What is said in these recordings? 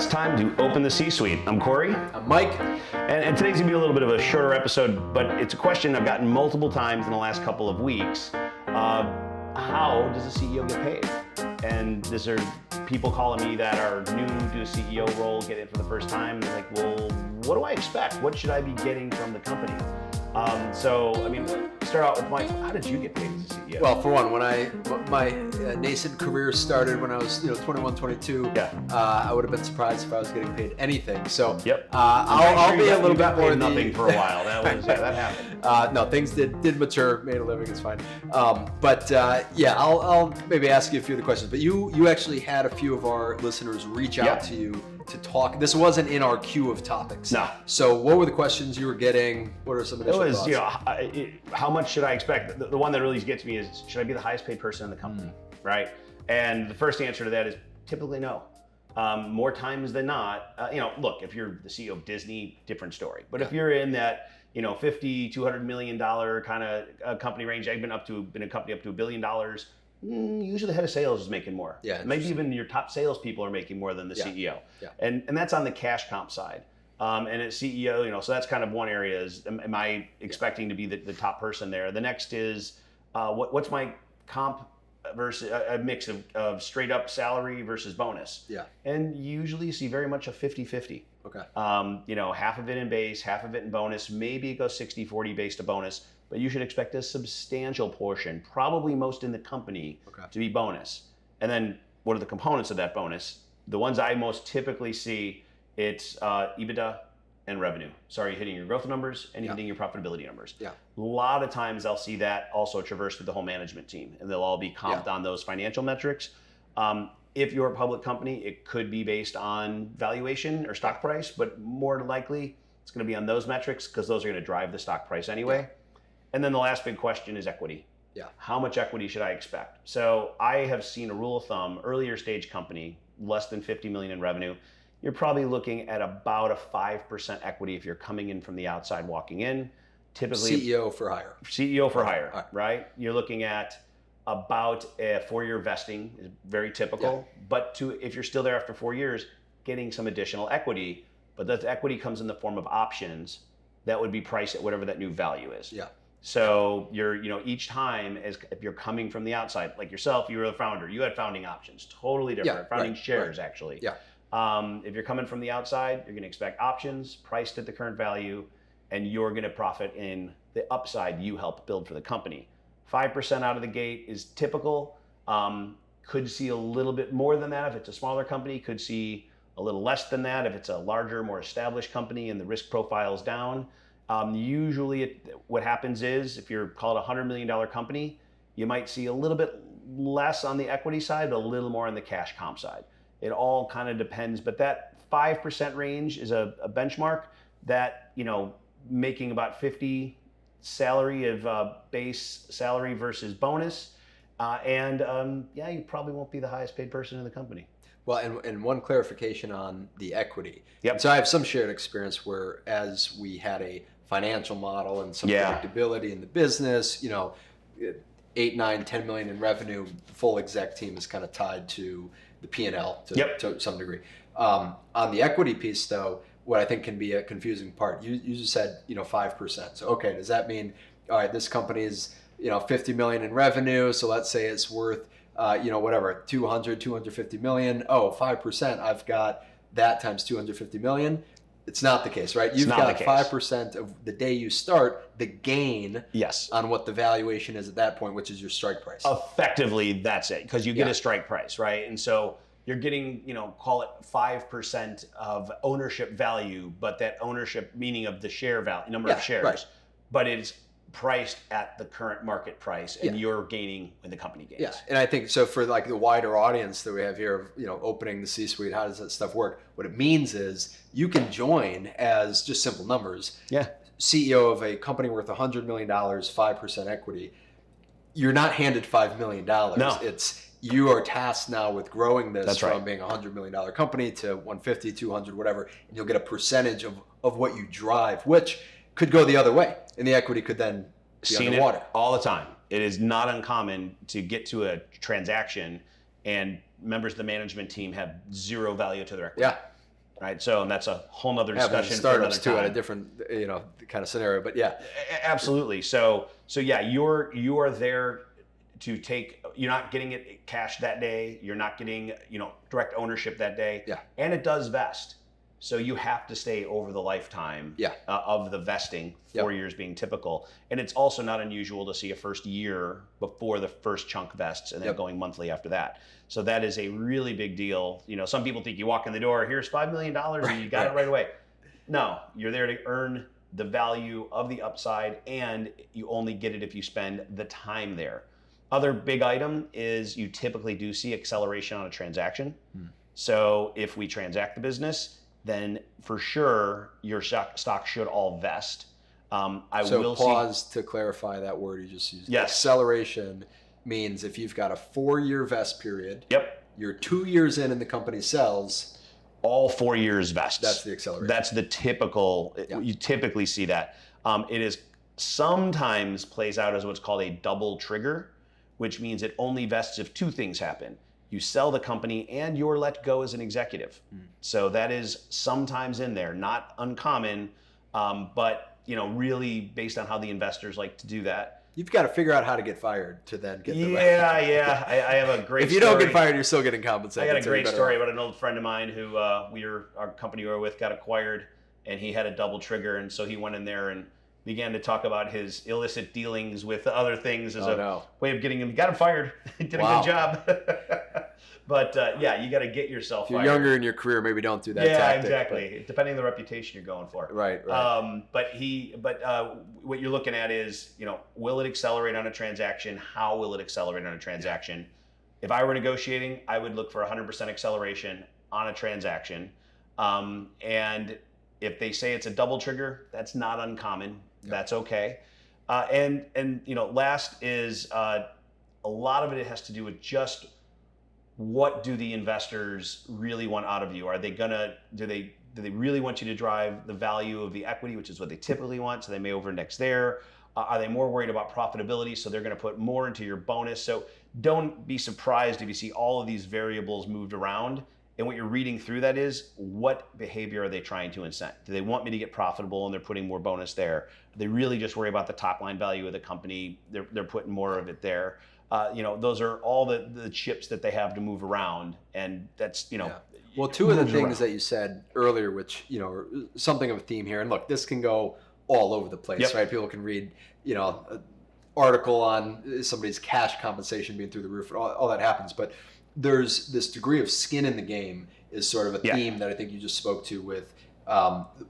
it's time to open the C-suite. I'm Corey. I'm Mike. And today's gonna be a little bit of a shorter episode, but it's a question I've gotten multiple times in the last couple of weeks. How does a CEO get paid? And these are people calling me that are new to a CEO role, get it for the first time. They're like, well, what do I expect? What should I be getting from the company? Start out with Mike. How did you get paid as a CEO? Well, for one, when my nascent career started when I was 21, 22, I would have been surprised if I was getting paid anything. So I'll be a little bit more nothing for a while. That happened. No, things did mature. Made a living. It's fine. I'll maybe ask you a few of the questions. But you actually had a few of our listeners reach out to you to talk. This wasn't in our queue of topics. No. So what were the questions you were getting? What are some initial thoughts? How much should I expect? The one that really gets me is, should I be the highest paid person in the company, right? And the first answer to that is typically no. More times than not, look, if you're the CEO of Disney, different story. But if you're in that, $50, $200 million kind of company range, I've been a company up to $1 billion. Usually the head of sales is making more. Yeah, maybe even your top salespeople are making more than the CEO. Yeah. And that's on the cash comp side. And as CEO, so that's kind of one area is, am I expecting to be the top person there? The next is, what's my comp versus a mix of straight up salary versus bonus? Yeah. And usually you see very much a 50-50. Okay. Half of it in base, half of it in bonus. Maybe it goes 60-40 base to bonus, but you should expect a substantial portion, probably most in the company, to be bonus. And then what are the components of that bonus? The ones I most typically see, it's EBITDA and revenue. So are you hitting your growth numbers and hitting your profitability numbers? Yeah. A lot of times I'll see that also traverse through the whole management team, and they'll all be comped on those financial metrics. If you're a public company, it could be based on valuation or stock price, but more likely it's going to be on those metrics because those are going to drive the stock price anyway. Yeah. And then the last big question is equity. Yeah. How much equity should I expect? So I have seen a rule of thumb, earlier stage company, less than 50 million in revenue, you're probably looking at about a 5% equity if you're coming in from the outside, walking in. Typically CEO for hire. CEO for hire, right? You're looking at about a 4-year vesting is very typical, but if you're still there after 4 years, getting some additional equity, but that equity comes in the form of options that would be priced at whatever that new value is. Yeah. So you're, each time if you're coming from the outside, like yourself, you were the founder, you had founding options, totally different, founding shares actually. Yeah. If you're coming from the outside, you're going to expect options priced at the current value, and you're going to profit in the upside you help build for the company. 5% out of the gate is typical. Could see a little bit more than that if it's a smaller company. Could see a little less than that if it's a larger, more established company and the risk profile is down. Usually what happens is if you're called a $100 million company, you might see a little bit less on the equity side, but a little more on the cash comp side. It all kind of depends, but that 5% range is a benchmark that, making about 50 salary of base salary versus bonus. You probably won't be the highest paid person in the company. Well, and one clarification on the equity. Yep. So I have some shared experience where as we had a financial model and some predictability in the business, 8, 9, 10 million in revenue, the full exec team is kind of tied to the P&L to some degree. On the equity piece though, what I think can be a confusing part, you just said, 5%. So, okay, does that mean, all right, this company is, 50 million in revenue. So let's say it's worth, 250 million. Oh, 5%, I've got that times 250 million. It's not the case, right? You've got 5% of the day you start, the gain on what the valuation is at that point, which is your strike price. Effectively, that's it, because you get a strike price, right? And so you're getting, call it 5% of ownership value, but that ownership meaning of the share value, number of shares, right. But it's priced at the current market price, and you're gaining when the company gains. Yeah, and I think so for like the wider audience that we have here, opening the C-suite, how does that stuff work? What it means is you can join as just simple numbers. Yeah. CEO of a company worth $100 million, 5% equity. You're not handed $5 million. No. It's you are tasked now with growing this from being a $100 million company to 150, 200, whatever, and you'll get a percentage of what you drive, which could go the other way, and the equity could then be underwater. It all the time. It is not uncommon to get to a transaction and members of the management team have zero value to their equity. Yeah. right? So, and that's a whole nother Having discussion for another startups too at a time. different, kind of scenario. But yeah, Absolutely. So yeah, you are there to take. You're not getting it cash that day. You're not getting direct ownership that day. Yeah. And it does vest. So you have to stay over the lifetime of the vesting, 4 years being typical. And it's also not unusual to see a first year before the first chunk vests and then going monthly after that. So that is a really big deal. Some people think you walk in the door, here's $5 million and you got it right away. No, you're there to earn the value of the upside, and you only get it if you spend the time there. Other big item is you typically do see acceleration on a transaction. So if we transact the business, then for sure your stock should all vest. Pause to clarify that word you just used. Yes. Acceleration means if you've got a 4-year vest period, you're 2 years in and the company sells, all 4 years vests. That's the acceleration. That's the typical, you typically see that. It is sometimes plays out as what's called a double trigger, which means it only vests if 2 things happen. You sell the company and you're let go as an executive. So that is sometimes in there, not uncommon, but really based on how the investors like to do that. You've got to figure out how to get fired to then get the Yeah. I have a great If you story. don't get fired, you're still getting compensated. I got a great story about an old friend of mine who our company we were with got acquired, and he had a double trigger, and so he went in there and began to talk about his illicit dealings with other things as way of getting him. Got him fired. He did a good job. But you got to get yourself fired. If you're younger in your career, maybe don't do that. Yeah, tactic, exactly. Depending on the reputation you're going for. Right. But what you're looking at is, will it accelerate on a transaction? How will it accelerate on a transaction? If I were negotiating, I would look for 100% acceleration on a transaction. And if they say it's a double trigger, that's not uncommon. That's okay. And last is a lot of it has to do with just what do the investors really want out of you? Are they do they really want you to drive the value of the equity, which is what they typically want, so they may over-index there? Are they more worried about profitability, so they're going to put more into your bonus? So don't be surprised if you see all of these variables moved around, and what you're reading through that is, what behavior are they trying to incent? Do they want me to get profitable and they're putting more bonus there? Do they really just worry about the top line value of the company? They're putting more of it there. Those are all the chips that they have to move around, and that's Well, two of the things that you said earlier, which are something of a theme here, and look, this can go all over the place, right? People can read an article on somebody's cash compensation being through the roof, all that happens, but there's this degree of skin in the game is sort of a theme that I think you just spoke to with.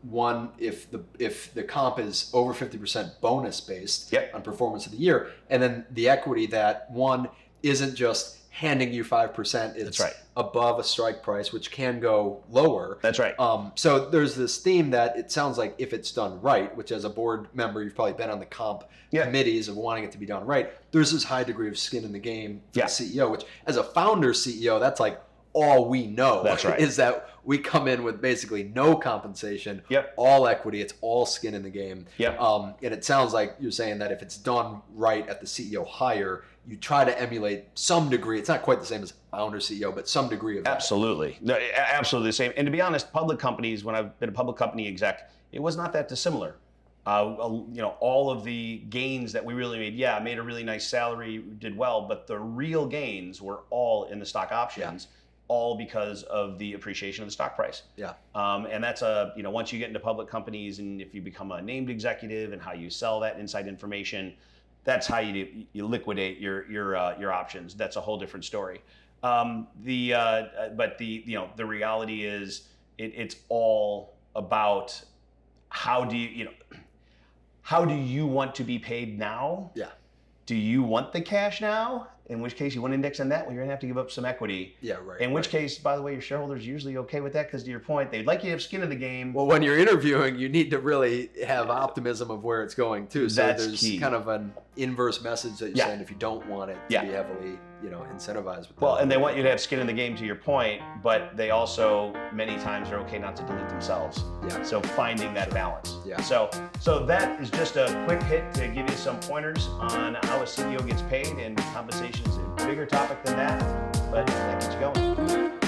One, if the comp is over 50% bonus based on performance of the year, and then the equity that one isn't just handing you 5%, it's above a strike price, which can go lower. That's right. So there's this theme that it sounds like if it's done right, which as a board member, you've probably been on the comp committees of wanting it to be done right, there's this high degree of skin in the game for the CEO, which as a founder CEO, that's like all we know. That's right. Is that we come in with basically no compensation, all equity, it's all skin in the game. And it sounds like you're saying that if it's done right at the CEO hire, you try to emulate some degree. It's not quite the same as founder CEO, but some degree of that. Absolutely. No, absolutely the same. And to be honest, public companies, when I've been a public company exec, it was not that dissimilar. All of the gains that we really made, I made a really nice salary, did well, but the real gains were all in the stock options. All because of the appreciation of the stock price. And that's once you get into public companies and if you become a named executive and how you sell that inside information, that's how you liquidate your options. That's a whole different story. But the reality is it's all about how do you want to be paid now? Do you want the cash now? In which case you want to index on that, well, you're going to have to give up some equity. In which case, by the way, your shareholders are usually okay with that because to your point, they'd like you to have skin in the game. Well, when you're interviewing, you need to really have optimism of where it's going too. So there's key. Kind of an inverse message that you're saying if you don't want it to be heavily incentivized with that. Well, and they want you to have skin in the game to your point, but they also many times are okay not to dilute themselves. So finding that balance. So that is just a quick hit to give you some pointers on how a CEO gets paid, and compensation is a bigger topic than that, but that gets you going.